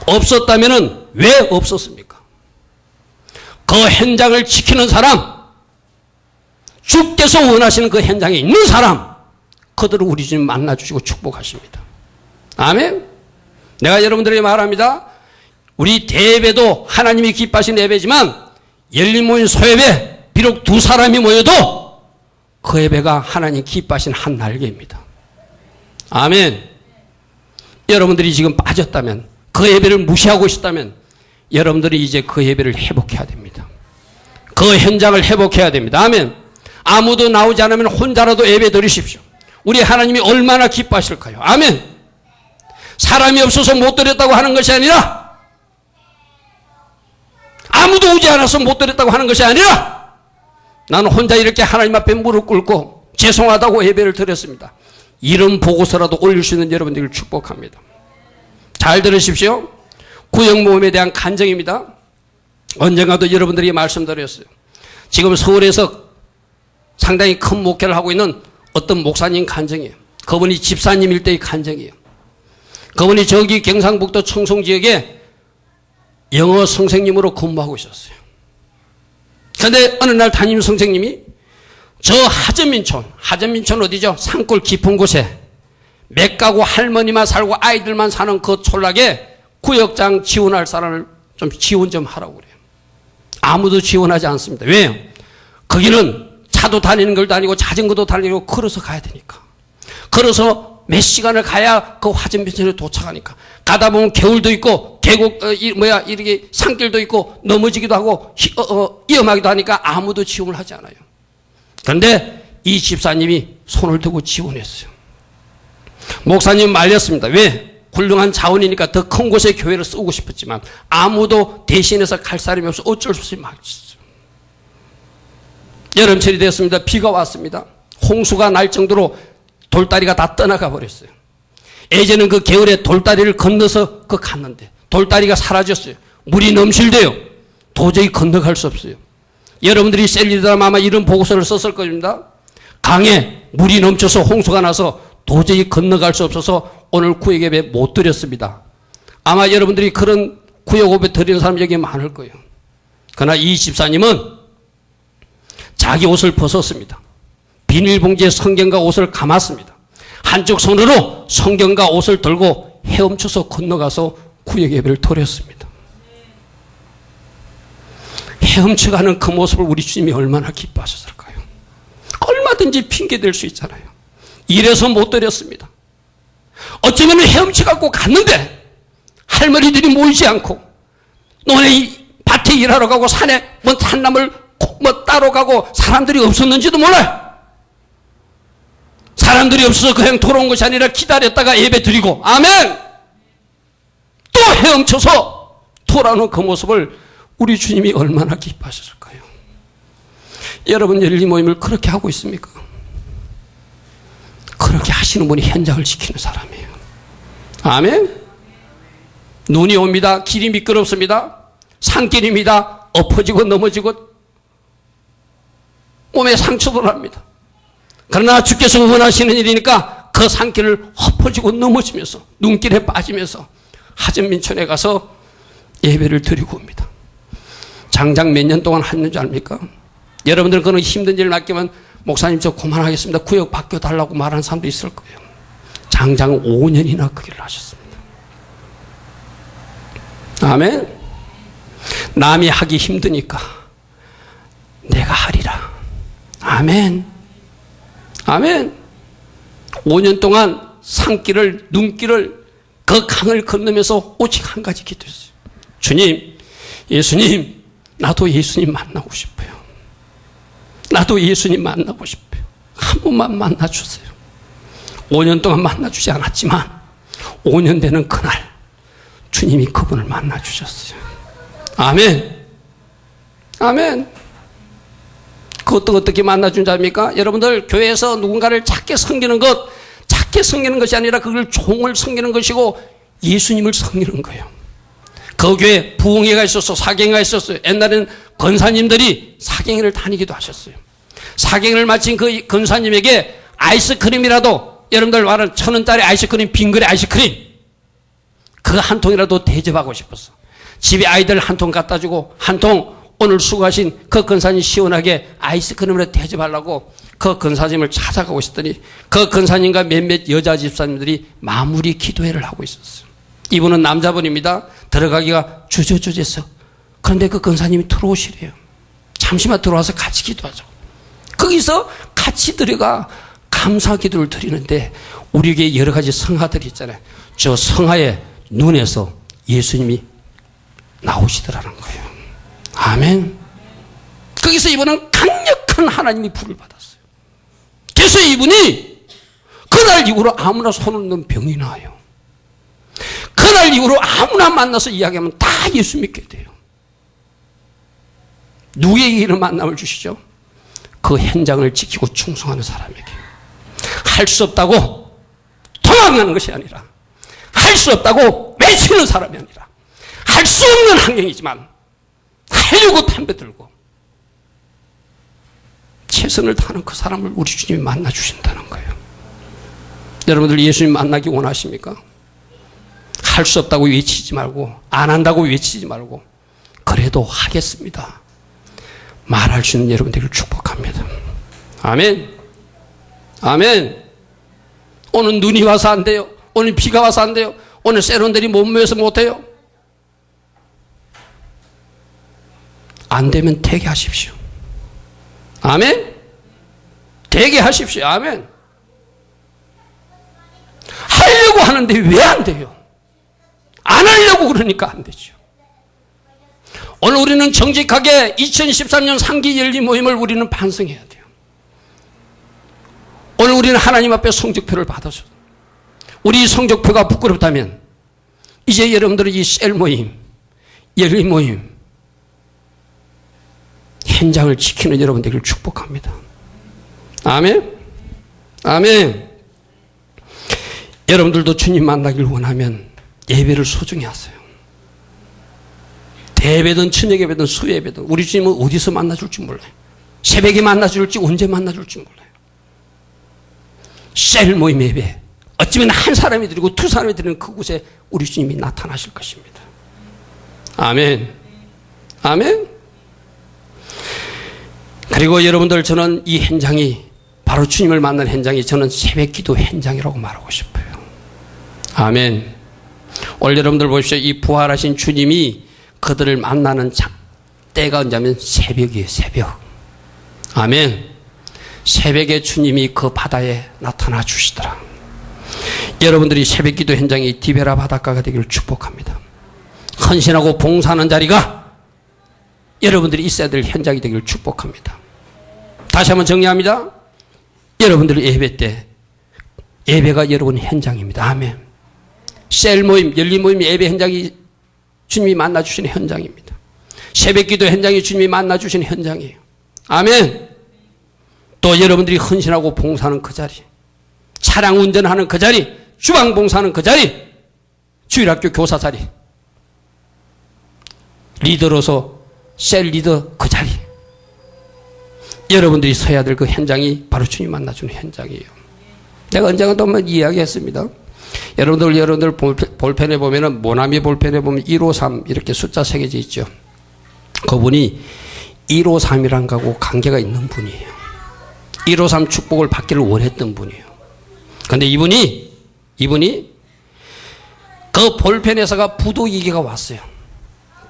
없었다면 왜 없었습니까? 그 현장을 지키는 사람, 주께서 원하시는 그 현장에 있는 사람, 그들을 우리 주님 만나주시고 축복하십니다. 아멘. 내가 여러분들에게 말합니다. 우리 대예배도 하나님이 기뻐하시는 예배지만 열린 모임 소예배 비록 두 사람이 모여도 그 예배가 하나님 기뻐하시는 한 날개입니다. 아멘. 여러분들이 지금 빠졌다면 그 예배를 무시하고 있었다면 여러분들이 이제 그 예배를 회복해야 됩니다. 그 현장을 회복해야 됩니다. 아멘. 아무도 나오지 않으면 혼자라도 예배 드리십시오. 우리 하나님이 얼마나 기뻐하실까요? 아멘. 사람이 없어서 못 드렸다고 하는 것이 아니라 아무도 오지 않아서 못 드렸다고 하는 것이 아니라 나는 혼자 이렇게 하나님 앞에 무릎 꿇고 죄송하다고 예배를 드렸습니다. 이런 보고서라도 올릴 수 있는 여러분들을 축복합니다. 잘 들으십시오. 구역모임에 대한 간증입니다. 언젠가도 여러분들에게 말씀드렸어요. 지금 서울에서 상당히 큰 목회를 하고 있는 어떤 목사님 간증이에요. 그분이 집사님 일대의 간증이에요. 그분이 저기 경상북도 청송지역에 영어 선생님으로 근무하고 있었어요. 그런데 어느 날 담임 선생님이 저 하전민촌 어디죠? 산골 깊은 곳에 몇 가구 할머니만 살고 아이들만 사는 그 촌락에 구역장 지원할 사람을 좀 지원 좀 하라고 그래요. 아무도 지원하지 않습니다. 왜요? 거기는 차도 다니는 걸도 아니고 자전거도 다니고 걸어서 가야 되니까. 걸어서 몇 시간을 가야 그 화전변천에 도착하니까. 가다 보면 개울도 있고 계곡 이렇게 산길도 있고 넘어지기도 하고 위험하기도 하니까 아무도 지원을 하지 않아요. 그런데 이 집사님이 손을 들고 지원했어요. 목사님 말렸습니다. 왜? 훌륭한 자원이니까 더 큰 곳에 교회를 쓰고 싶었지만 아무도 대신해서 갈 사람이 없어 어쩔 수 없이 막혔어요. 여름철이 되었습니다. 비가 왔습니다. 홍수가 날 정도로 돌다리가 다 떠나가 버렸어요. 예전에는 그 겨울에 돌다리를 건너서 갔는데 돌다리가 사라졌어요. 물이 넘실대요. 도저히 건너갈 수 없어요. 여러분들이 셀리드라마 아마 이런 보고서를 썼을 겁니다. 강에 물이 넘쳐서 홍수가 나서 도저히 건너갈 수 없어서 오늘 구역 예배 못 드렸습니다. 아마 여러분들이 그런 구역 예배 드리는 사람이 여기 많을 거예요. 그러나 이 집사님은 자기 옷을 벗었습니다. 비닐봉지에 성경과 옷을 감았습니다. 한쪽 손으로 성경과 옷을 들고 헤엄쳐서 건너가서 구역 예배를 드렸습니다. 헤엄쳐가는 그 모습을 우리 주님이 얼마나 기뻐하셨을까요? 얼마든지 핑계댈 수 있잖아요. 이래서 못 드렸습니다. 어쩌면 헤엄쳐갖고 갔는데 할머니들이 모이지 않고 너네 밭에 일하러 가고 산에 산나물 따러 가고 사람들이 없었는지도 몰라요. 사람들이 없어서 그냥 돌아온 것이 아니라 기다렸다가 예배 드리고 아멘! 또 헤엄쳐서 돌아오는 그 모습을 우리 주님이 얼마나 기뻐하셨을까요? 여러분 열리 모임을 그렇게 하고 있습니까? 그렇게 하시는 분이 현장을 지키는 사람이에요. 아멘? 눈이 옵니다. 길이 미끄럽습니다. 산길입니다. 엎어지고 넘어지고 몸에 상처도 납니다. 그러나 주께서 원하시는 일이니까 그 산길을 엎어지고 넘어지면서 눈길에 빠지면서 하전민촌에 가서 예배를 드리고 옵니다. 장장 몇 년 동안 했는 줄 압니까? 여러분들은 그런 힘든 일을 맡기면 목사님 저 그만하겠습니다. 구역 바뀌어달라고 말하는 사람도 있을 거예요. 장장 5년이나 그 일을 하셨습니다. 아멘. 남이 하기 힘드니까 내가 하리라. 아멘. 아멘. 5년 동안 산길을 눈길을 그 강을 건너면서 오직 한 가지 기도했어요. 주님, 예수님, 나도 예수님 만나고 싶어요. 나도 예수님 만나고 싶어요. 한 번만 만나주세요. 5년 동안 만나주지 않았지만 5년 되는 그날 주님이 그분을 만나주셨어요. 아멘. 아멘. 그것도 어떻게 만나준 자입니까? 여러분들 교회에서 누군가를 작게 섬기는 것, 작게 섬기는 것이 아니라 그걸 종을 섬기는 것이고 예수님을 섬기는 거예요. 그 교회에 부흥회가 있었어, 사경회가 있었어요. 옛날에는 권사님들이 사경회를 다니기도 하셨어요. 사경회를 마친 그 권사님에게 아이스크림이라도, 여러분들 말하는 1,000원짜리 아이스크림, 빙그레 아이스크림 그 한 통이라도 대접하고 싶었어. 집에 아이들 한 통 갖다 주고 한 통 오늘 수고하신 그 권사님 시원하게 아이스크림으로 대접하려고 그 권사님을 찾아가고 있었더니 그 권사님과 몇몇 여자 집사님들이 마무리 기도회를 하고 있었어요. 이분은 남자분입니다. 들어가기가 주저주저했어. 그런데 그 권사님이 들어오시래요. 잠시만 들어와서 같이 기도하자. 거기서 같이 들어가 감사 기도를 드리는데 우리에게 여러 가지 성화들이 있잖아요. 저 성화의 눈에서 예수님이 나오시더라는 거예요. 아멘. 거기서 이분은 강력한 하나님의 불을 받았어요. 그래서 이분이 그날 이후로 아무나 손을 넣은 병이 나요. 그날 이후로 아무나 만나서 이야기하면 다 예수 믿게 돼요. 누구에게 이런 만남을 주시죠? 그 현장을 지키고 충성하는 사람에게. 할 수 없다고 도망가는 것이 아니라, 할 수 없다고 외치는 사람이 아니라, 할 수 없는 환경이지만 하려고 담배 들고 최선을 다하는 그 사람을 우리 주님이 만나 주신다는 거예요. 여러분들 예수님 만나기 원하십니까? 할 수 없다고 외치지 말고, 안 한다고 외치지 말고, 그래도 하겠습니다 말할 수 있는 여러분들을 축복합니다. 아멘. 아멘. 오늘 눈이 와서 안 돼요. 오늘 비가 와서 안 돼요. 오늘 세론들이 못 모여서 못 해요. 안 되면 되게 하십시오. 아멘? 되게 하십시오. 아멘. 하려고 하는데 왜 안 돼요? 안 하려고 그러니까 안 되죠. 오늘 우리는 정직하게 2013년 상기 열린 모임을 우리는 반성해야 돼요. 오늘 우리는 하나님 앞에 성적표를 받아서 우리 성적표가 부끄럽다면 이제 여러분들의 이 셀 모임, 열린 모임, 현장을 지키는 여러분 되기를 축복합니다. 아멘? 아멘. 여러분들도 주님 만나길 원하면 예배를 소중히 하세요. 대예배든 저녁예배든 수요예배든 우리 주님은 어디서 만나줄지 몰라요. 새벽에 만나줄지 언제 만나줄지 몰라요. 셀 모임 예배, 어쩌면 한 사람이 드리고 두 사람이 드리는 그곳에 우리 주님이 나타나실 것입니다. 아멘. 아멘. 그리고 여러분들, 저는 이 현장이 바로 주님을 만난 현장이 저는 새벽기도 현장이라고 말하고 싶어요. 아멘. 오늘 여러분들 보십시오. 이 부활하신 주님이 그들을 만나는 때가 언제냐면 새벽이에요. 새벽. 아멘. 새벽에 주님이 그 바다에 나타나 주시더라. 여러분들이 새벽기도 현장이 디베라 바닷가가 되기를 축복합니다. 헌신하고 봉사하는 자리가 여러분들이 있어야 될 현장이 되기를 축복합니다. 다시 한번 정리합니다. 여러분들의 예배 때 예배가 여러분 현장입니다. 아멘. 셀 모임, 열린 모임 예배 현장이 주님이 만나주시는 현장입니다. 새벽기도 현장이 주님이 만나주시는 현장이에요. 아멘. 또 여러분들이 헌신하고 봉사하는 그 자리, 차량 운전하는 그 자리, 주방 봉사하는 그 자리, 주일학교 교사 자리, 리더로서 셀 리더 그 자리, 여러분들이 서야 될 그 현장이 바로 주님 만나주는 현장이에요. 내가 언젠가 또 한번 이야기했습니다. 여러분들 볼펜에 보면은, 모나미 볼펜에 보면 153 이렇게 숫자 새겨져 있죠. 그분이 153이란 거하고 관계가 있는 분이에요. 153 축복을 받기를 원했던 분이에요. 근데 이분이 그 볼펜에서가 부도이계가 왔어요.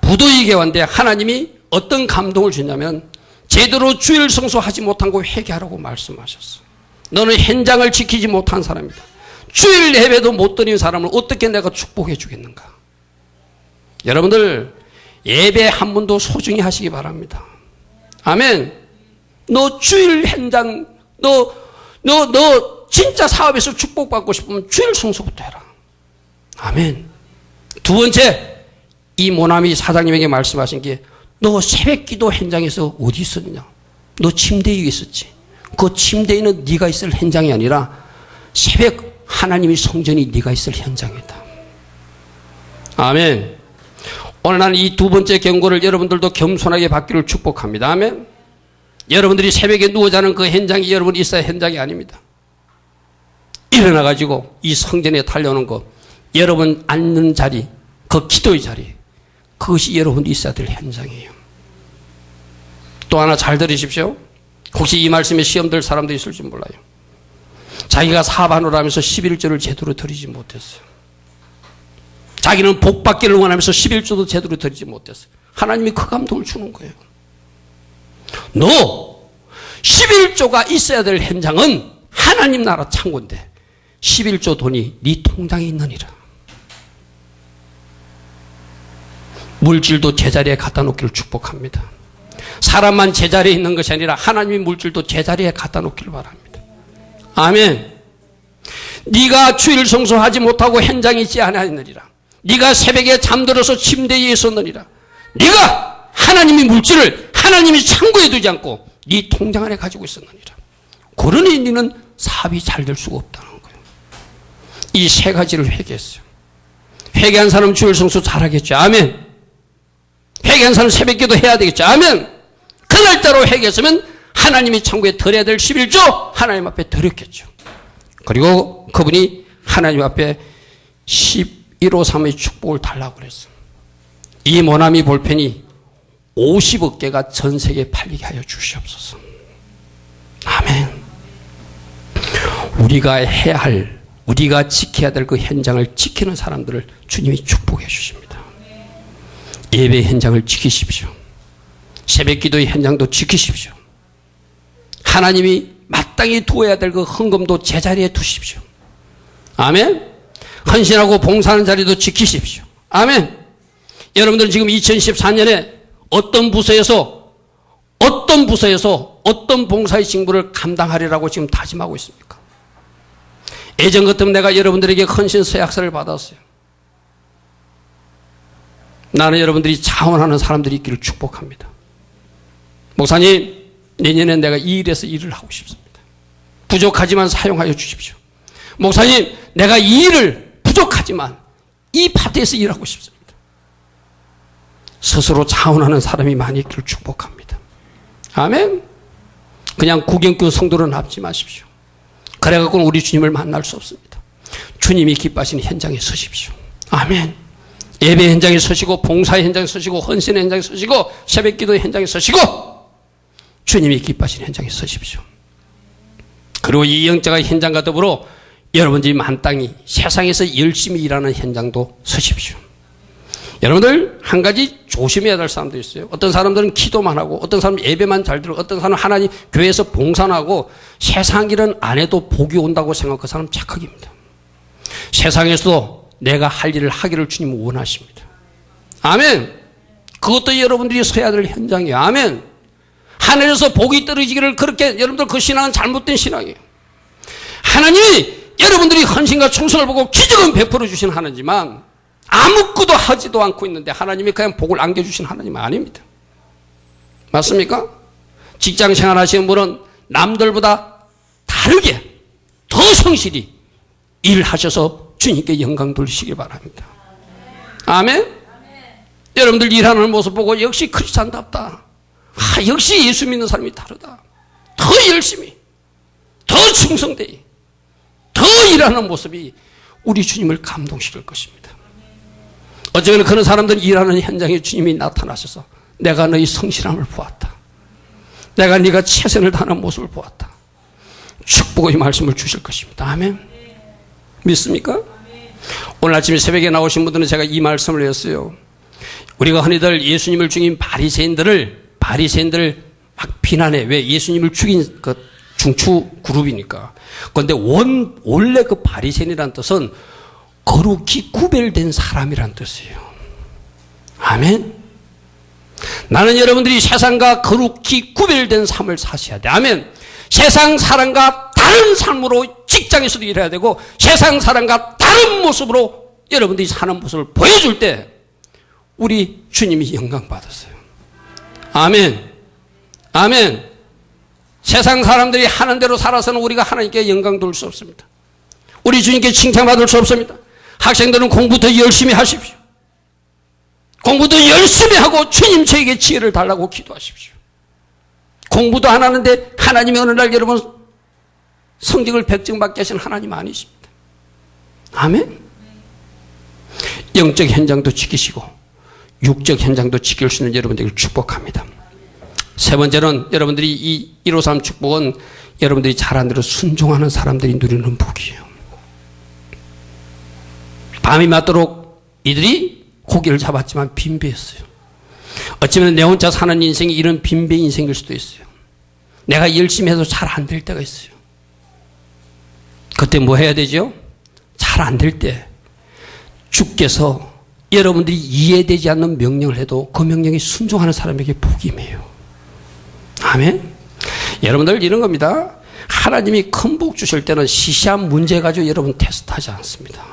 부도이계 왔는데 하나님이 어떤 감동을 주냐면 제대로 주일 성수하지 못한 거 회개하라고 말씀하셨어요. 너는 현장을 지키지 못한 사람이다. 주일 예배도 못 드린 사람을 어떻게 내가 축복해 주겠는가. 여러분들 예배 한 번도 소중히 하시기 바랍니다. 아멘. 너 주일 현장, 너 진짜 사업에서 축복받고 싶으면 주일 성수부터 해라. 아멘. 두 번째, 이 모나미 사장님에게 말씀하신 게, 너 새벽기도 현장에서 어디 있었느냐? 너 침대 위에 있었지. 그 침대에는 네가 있을 현장이 아니라 새벽 하나님의 성전이 네가 있을 현장이다. 아멘. 오늘 나는 이 두 번째 경고를 여러분들도 겸손하게 받기를 축복합니다. 아멘. 여러분들이 새벽에 누워 자는 그 현장이 여러분이 있어야 현장이 아닙니다. 일어나가지고 이 성전에 달려오는 거, 여러분 앉는 자리, 그 기도의 자리, 그것이 여러분이 있어야 될 현장이에요. 또 하나 잘 들으십시오. 혹시 이 말씀에 시험 들 사람도 있을지 몰라요. 자기가 사업하느라 하면서 11조를 제대로 드리지 못했어요. 자기는 복 받기를 원하면서 11조도 제대로 드리지 못했어요. 하나님이 그 감동을 주는 거예요. 너 11조가 있어야 될 현장은 하나님 나라 창고인데 11조 돈이 네 통장에 있느니라. 물질도 제자리에 갖다 놓기를 축복합니다. 사람만 제자리에 있는 것이 아니라 하나님의 물질도 제자리에 갖다 놓기를 바랍니다. 아멘. 네가 주일 성수하지 못하고 현장에 있지 아니하느니라. 네가 새벽에 잠들어서 침대에 있었느니라. 네가 하나님의 물질을 하나님이 창고에 두지 않고 네 통장 안에 가지고 있었느니라. 그러니 너는 사업이 잘 될 수가 없다는 거예요. 이 세 가지를 회개했어요. 회개한 사람 주일 성수 잘하겠죠. 아멘. 회개한 사람 새벽기도 해야 되겠죠. 아멘. 그날따로 회개했으면 하나님이 창고에 드려야 될 11조 하나님 앞에 드렸겠죠. 그리고 그분이 하나님 앞에 1153의 축복을 달라고 그랬어요. 이 모나미 볼펜이 50억 개가 전 세계에 팔리게 하여 주시옵소서. 아멘. 우리가 해야 할, 우리가 지켜야 될 그 현장을 지키는 사람들을 주님이 축복해 주십니다. 예배 현장을 지키십시오. 새벽기도의 현장도 지키십시오. 하나님이 마땅히 두어야 될 그 헌금도 제자리에 두십시오. 아멘. 헌신하고 봉사하는 자리도 지키십시오. 아멘. 여러분들은 지금 2014년에 어떤 부서에서 어떤 봉사의 직무를 감당하리라고 지금 다짐하고 있습니까? 예전 같으면 내가 여러분들에게 헌신 서약서를 받았어요. 나는 여러분들이 자원하는 사람들이 있기를 축복합니다. 목사님, 내년엔 내가 이 일에서 일을 하고 싶습니다. 부족하지만 사용하여 주십시오. 목사님, 내가 이 일을 부족하지만 이 파트에서 일하고 싶습니다. 스스로 자원하는 사람이 많이 있기를 축복합니다. 아멘. 그냥 구경꾼 성도로 남지 마십시오. 그래갖고는 우리 주님을 만날 수 없습니다. 주님이 기뻐하시는 현장에 서십시오. 아멘. 예배 현장에 서시고, 봉사의 현장에 서시고, 헌신의 현장에 서시고, 새벽기도의 현장에 서시고, 주님이 기뻐하시는 현장에 서십시오. 그리고 이 영적인 현장과 더불어 여러분들이 만땅히 세상에서 열심히 일하는 현장도 서십시오. 여러분들 한 가지 조심해야 될 사람도 있어요. 어떤 사람들은 기도만 하고, 어떤 사람은 예배만 잘 들고, 어떤 사람은 하나님 교회에서 봉사만 하고 세상 일은 안 해도 복이 온다고 생각하는 그 사람 착각입니다. 세상에서도 내가 할 일을 하기를 주님은 원하십니다. 아멘. 그것도 여러분들이 서야 될 현장이에요. 아멘. 하늘에서 복이 떨어지기를 그렇게, 여러분들 그 신앙은 잘못된 신앙이에요. 하나님이 여러분들이 헌신과 충성을 보고 기적은 베풀어 주신 하나님이지만 아무것도 하지도 않고 있는데 하나님이 그냥 복을 안겨주신 하나님은 아닙니다. 맞습니까? 직장 생활 하시는 분은 남들보다 다르게 더 성실히 일하셔서 주님께 영광 돌리시기 바랍니다. 아멘? 여러분들 일하는 모습 보고 역시 크리스찬답다. 역시 예수 믿는 사람이 다르다. 더 열심히, 더 충성되이, 더 일하는 모습이 우리 주님을 감동시킬 것입니다. 어쩌면 그런 사람들이 일하는 현장에 주님이 나타나셔서 내가 너희 성실함을 보았다. 내가 네가 최선을 다하는 모습을 보았다. 축복의 말씀을 주실 것입니다. 아멘. 믿습니까? 오늘 아침에 새벽에 나오신 분들은 제가 이 말씀을 했어요. 우리가 흔히들 예수님을 죽인 바리새인들을 막 비난해. 왜? 예수님을 죽인 그 중추 그룹이니까. 그런데 원래 그 바리새인이라는 뜻은 거룩히 구별된 사람이란 뜻이에요. 아멘. 나는 여러분들이 세상과 거룩히 구별된 삶을 사셔야 돼. 아멘. 세상 사람과 다른 삶으로 직장에서도 일해야 되고 세상 사람과 다른 모습으로 여러분들이 사는 모습을 보여줄 때 우리 주님이 영광 받았어요. 아멘. 아멘. 세상 사람들이 하는 대로 살아서는 우리가 하나님께 영광 돌릴 수 없습니다. 우리 주님께 칭찬받을 수 없습니다. 학생들은 공부 더 열심히 하십시오. 공부도 열심히 하고 주님 저에게 지혜를 달라고 기도하십시오. 공부도 안 하는데 하나님이 어느 날 여러분 성적을 100점 받게 하신 하나님 아니십니다. 아멘. 영적 현장도 지키시고 육적 현장도 지킬 수 있는 여러분들을 축복합니다. 세 번째는 여러분들이 이 153 축복은 여러분들이 잘한 대로 순종하는 사람들이 누리는 복이에요. 밤이 맞도록 이들이 고기를 잡았지만 빈배였어요. 어쩌면 내 혼자 사는 인생이 이런 빈배 인생일 수도 있어요. 내가 열심히 해도 잘 안 될 때가 있어요. 그때 뭐 해야 되죠? 잘 안 될 때 주께서 여러분들이 이해되지 않는 명령을 해도 그 명령에 순종하는 사람에게 복이 임해요. 아멘. 여러분들 이런 겁니다. 하나님이 큰 복 주실 때는 시시한 문제 가지고 여러분 테스트하지 않습니다.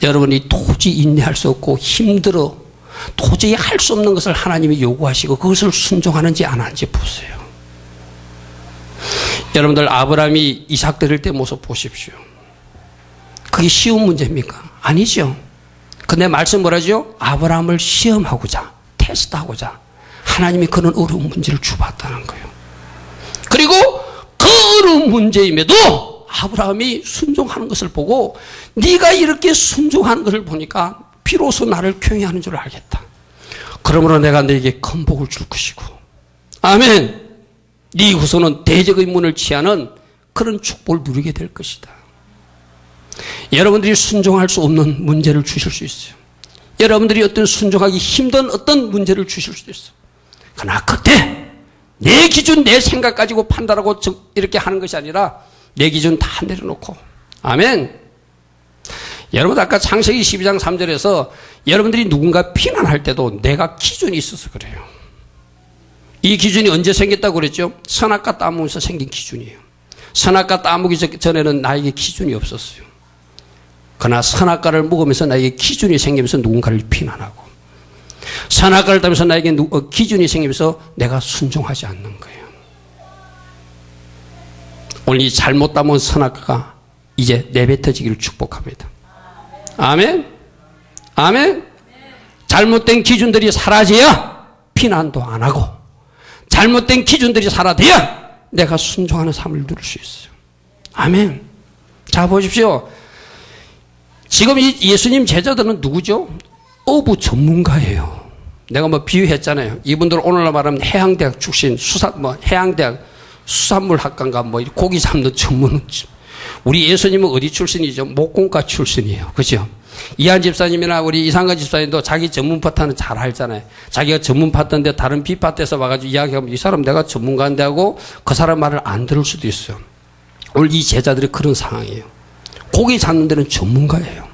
여러분이 도저히 인내할 수 없고 힘들어 도저히 할 수 없는 것을 하나님이 요구하시고 그것을 순종하는지 안 하는지 보세요. 여러분들 아브라함이 이삭 드릴 때 모습 보십시오. 그게 쉬운 문제입니까? 아니죠. 근데 말씀 뭐라죠? 아브라함을 시험하고자 테스트하고자 하나님이 그런 어려운 문제를 주봤다는 거예요. 그리고 그 어려운 문제임에도 아브라함이 순종하는 것을 보고 네가 이렇게 순종하는 것을 보니까 비로소 나를 경외하는 줄 알겠다. 그러므로 내가 너에게 큰 복을 줄 것이고 아멘. 네 후손은 대적의 문을 취하는 그런 축복을 누리게 될 것이다. 여러분들이 순종할 수 없는 문제를 주실 수 있어요. 여러분들이 어떤 순종하기 힘든 어떤 문제를 주실 수도 있어요. 그러나 그때 내 기준, 내 생각 가지고 판단하고 이렇게 하는 것이 아니라 내 기준 다 내려놓고. 아멘. 여러분 아까 창세기 12장 3절에서 여러분들이 누군가 비난할 때도 내가 기준이 있어서 그래요. 이 기준이 언제 생겼다고 그랬죠? 선악과 따먹으면서 생긴 기준이에요. 선악과 따먹기 전에는 나에게 기준이 없었어요. 그러나 선악과를 먹으면서 나에게 기준이 생기면서 누군가를 비난하고, 선악과를 따면서 나에게 기준이 생기면서 내가 순종하지 않는 거예요. 오늘 이 잘못 따먹은 선악과가 이제 내뱉어지기를 축복합니다. 아멘. 아멘. 잘못된 기준들이 사라져야 비난도 안 하고, 잘못된 기준들이 사라져야 내가 순종하는 삶을 누릴 수 있어요. 아멘. 자, 보십시오. 지금 이 예수님 제자들은 누구죠? 어부 전문가예요. 내가 뭐 비유했잖아요. 이분들 오늘날 말하면 해양대학 출신, 해양대학 수산물학과인가 고기 잡는 전문. 우리 예수님은 어디 출신이죠? 목공과 출신이에요. 그죠? 이한 집사님이나 우리 이상관 집사님도 자기 전문 파트는 잘 알잖아요. 자기가 전문 파트인데 다른 비파트에서 와가지고 이야기하면 이 사람 내가 전문가인데 하고 그 사람 말을 안 들을 수도 있어요. 오늘 이 제자들이 그런 상황이에요. 고기 잡는 데는 전문가예요.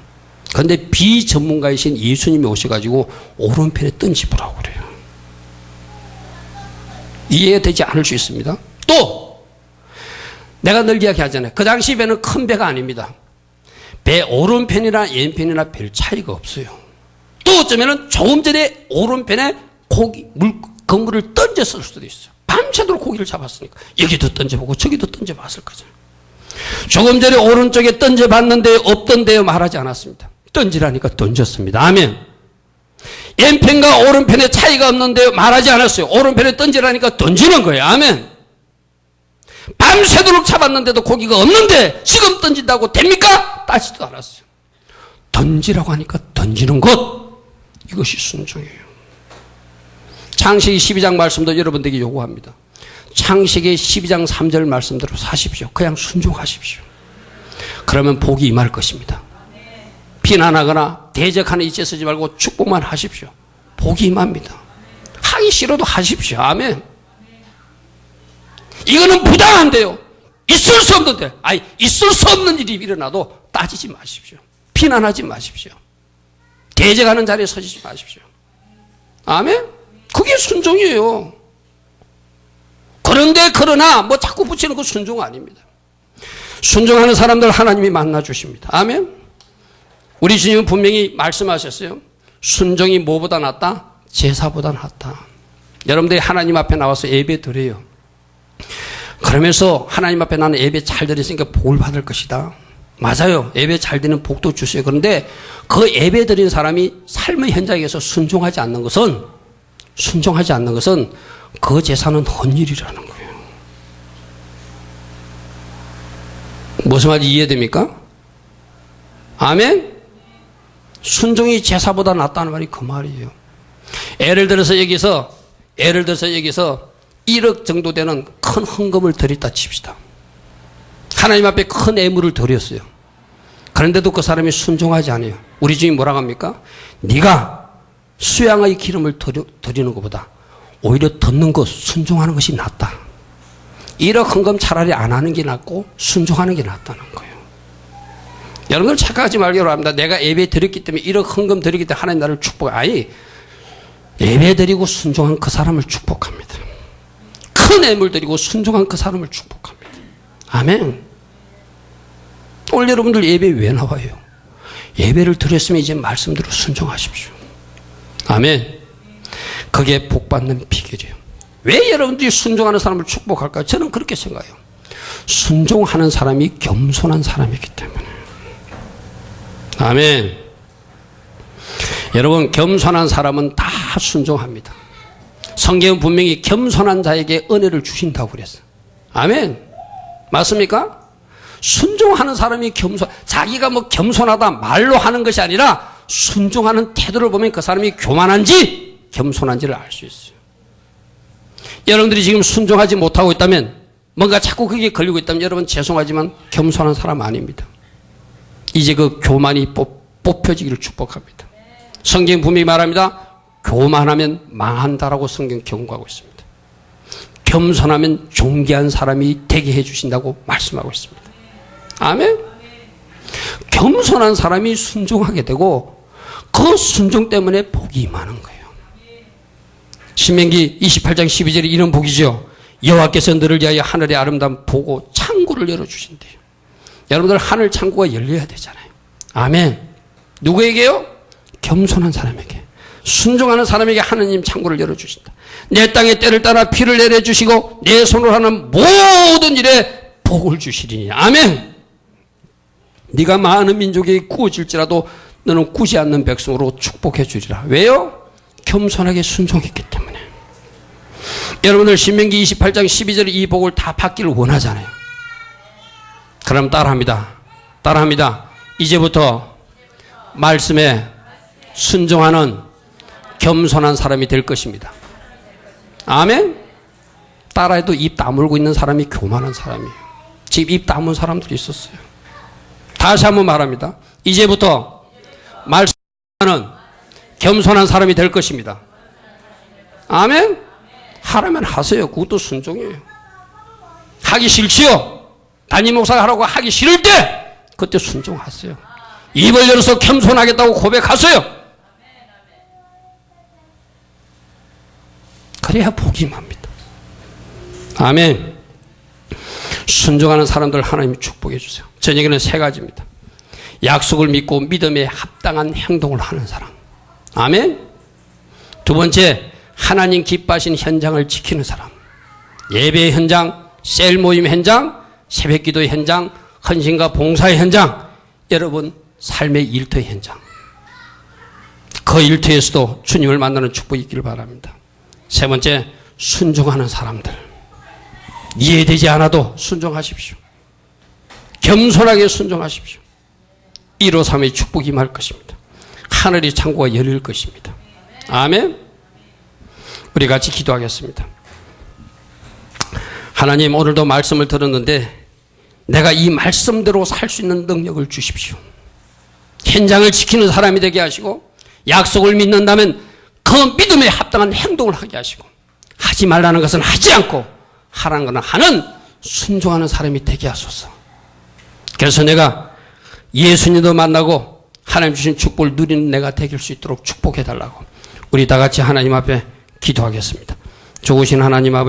그런데 비전문가이신 예수님이 오셔가지고 오른편에 던지보라고 그래요. 이해되지 않을 수 있습니다. 또 내가 늘 이야기하잖아요. 그 당시 배는 큰 배가 아닙니다. 배 오른편이나 왼편이나 별 차이가 없어요. 또 어쩌면 조금 전에 오른편에 건물을 던졌을 수도 있어요. 밤새도록 고기를 잡았으니까 여기도 던져보고 저기도 던져봤을 거죠. 조금 전에 오른쪽에 던져봤는데 없던데요 말하지 않았습니다. 던지라니까 던졌습니다. 아멘. 왼편과 오른편에 차이가 없는데요 말하지 않았어요. 오른편에 던지라니까 던지는 거예요. 아멘. 밤새도록 잡았는데도 고기가 없는데 지금 던진다고 됩니까? 따지도 않았어요. 던지라고 하니까 던지는 것, 이것이 순종이에요. 창세기 12장 말씀도 여러분들에게 요구합니다. 창세기 12장 3절 말씀대로 사십시오. 그냥 순종하십시오. 그러면 복이 임할 것입니다. 비난하거나 대적하는 이체 쓰지 말고 축복만 하십시오. 복이 임합니다. 하기 싫어도 하십시오. 아멘. 이거는 부당한데요. 있을 수 없는데, 있을 수 없는 일이 일어나도 따지지 마십시오. 비난하지 마십시오. 대적하는 자리에 서지 마십시오. 아멘? 그게 순종이에요. 그러나 자꾸 붙이는 거 순종 아닙니다. 순종하는 사람들 하나님이 만나 주십니다. 아멘? 우리 주님은 분명히 말씀하셨어요. 순종이 뭐보다 낫다? 제사보다 낫다. 여러분들이 하나님 앞에 나와서 예배 드려요. 그러면서 하나님 앞에 나는 예배 잘 드렸으니까 복을 받을 것이다. 맞아요. 예배 잘 드리는 복도 주세요. 그런데 그 예배 드린 사람이 삶의 현장에서 순종하지 않는 것은 그 제사는 헛일이라는 거예요. 무슨 말인지 이해됩니까? 아멘? 순종이 제사보다 낫다는 말이 그 말이에요. 예를 들어서 여기서 1억 정도 되는 큰 헌금을 드렸다 칩시다. 하나님 앞에 큰 애물을 드렸어요. 그런데도 그 사람이 순종하지 않아요. 우리 주님 뭐라고 합니까? 네가 수양의 기름을 드리는 것보다 오히려 듣는 것, 순종하는 것이 낫다. 1억 헌금 차라리 안 하는 게 낫고 순종하는 게 낫다는 거예요. 여러분들 착각하지 말기로 합니다. 내가 예배 드렸기 때문에 1억 헌금 드리기 때문에 하나님 나를 축복해. 아니, 예배 드리고 순종한 그 사람을 축복합니다. 큰 애물 드리고 순종한 그 사람을 축복합니다. 아멘. 오늘 여러분들 예배 왜 나와요? 예배를 드렸으면 이제 말씀대로 순종하십시오. 아멘. 그게 복받는 비결이에요. 왜 여러분들이 순종하는 사람을 축복할까요? 저는 그렇게 생각해요. 순종하는 사람이 겸손한 사람이기 때문에. 아멘. 여러분, 겸손한 사람은 다 순종합니다. 성경은 분명히 겸손한 자에게 은혜를 주신다고 그랬어요. 아멘. 맞습니까? 순종하는 사람이 자기가 겸손하다 말로 하는 것이 아니라 순종하는 태도를 보면 그 사람이 교만한지 겸손한지를 알 수 있어요. 여러분들이 지금 순종하지 못하고 있다면, 뭔가 자꾸 그게 걸리고 있다면 여러분 죄송하지만 겸손한 사람 아닙니다. 이제 그 교만이 뽑혀지기를 축복합니다. 성경 분명히 말합니다. 교만하면 망한다라고 성경 경고하고 있습니다. 겸손하면 존귀한 사람이 되게 해주신다고 말씀하고 있습니다. 아멘. 겸손한 사람이 순종하게 되고 그 순종 때문에 복이 임하는 거예요. 신명기 28장 12절에 이런 복이죠. 여호와께서 너를 위하여 하늘의 아름다운 보고 창구를 열어주신대요. 여러분들 하늘 창구가 열려야 되잖아요. 아멘. 누구에게요? 겸손한 사람에게. 순종하는 사람에게 하느님 창구를 열어주신다. 내 땅에 때를 따라 비를 내려주시고 내 손으로 하는 모든 일에 복을 주시리니. 아멘. 네가 많은 민족에게 구워질지라도 너는 꾸지 않는 백성으로 축복해 주리라. 왜요? 겸손하게 순종했기 때문에. 여러분들 신명기 28장 12절에 이 복을 다 받기를 원하잖아요. 그럼 따라합니다. 이제부터 말씀에 순종하는 겸손한 사람이 될 것입니다. 아멘. 따라해도 입 다물고 있는 사람이 교만한 사람이에요. 지금 입 다문 사람들이 있었어요. 다시 한번 말합니다. 이제부터 말씀하는 겸손한 사람이 될 것입니다. 아멘. 하라면 하세요. 그것도 순종이에요. 하기 싫지요. 담임 목사가 하라고 하기 싫을 때 그때 순종하세요. 입을 열어서 겸손하겠다고 고백하세요. 그래야 복이 임합니다. 아멘. 순종하는 사람들 하나님이 축복해 주세요. 저녁에는 세 가지입니다. 약속을 믿고 믿음에 합당한 행동을 하는 사람. 아멘. 두 번째, 하나님 기뻐하신 현장을 지키는 사람. 예배의 현장, 셀 모임 현장, 새벽 기도의 현장, 헌신과 봉사의 현장. 여러분 삶의 일터의 현장. 그 일터에서도 주님을 만나는 축복이 있기를 바랍니다. 세 번째, 순종하는 사람들. 이해되지 않아도 순종하십시오. 겸손하게 순종하십시오. 1호 3의 축복이 임할 것입니다. 하늘의 창고가 열릴 것입니다. 아멘. 우리 같이 기도하겠습니다. 하나님, 오늘도 말씀을 들었는데 내가 이 말씀대로 살 수 있는 능력을 주십시오. 현장을 지키는 사람이 되게 하시고 약속을 믿는다면 그 믿음에 합당한 행동을 하게 하시고 하지 말라는 것은 하지 않고 하라는 것은 하는 순종하는 사람이 되게 하소서. 그래서 내가 예수님도 만나고 하나님 주신 축복을 누리는 내가 되길 수 있도록 축복해 달라고 우리 다 같이 하나님 앞에 기도하겠습니다. 좋으신 하나님 아버지,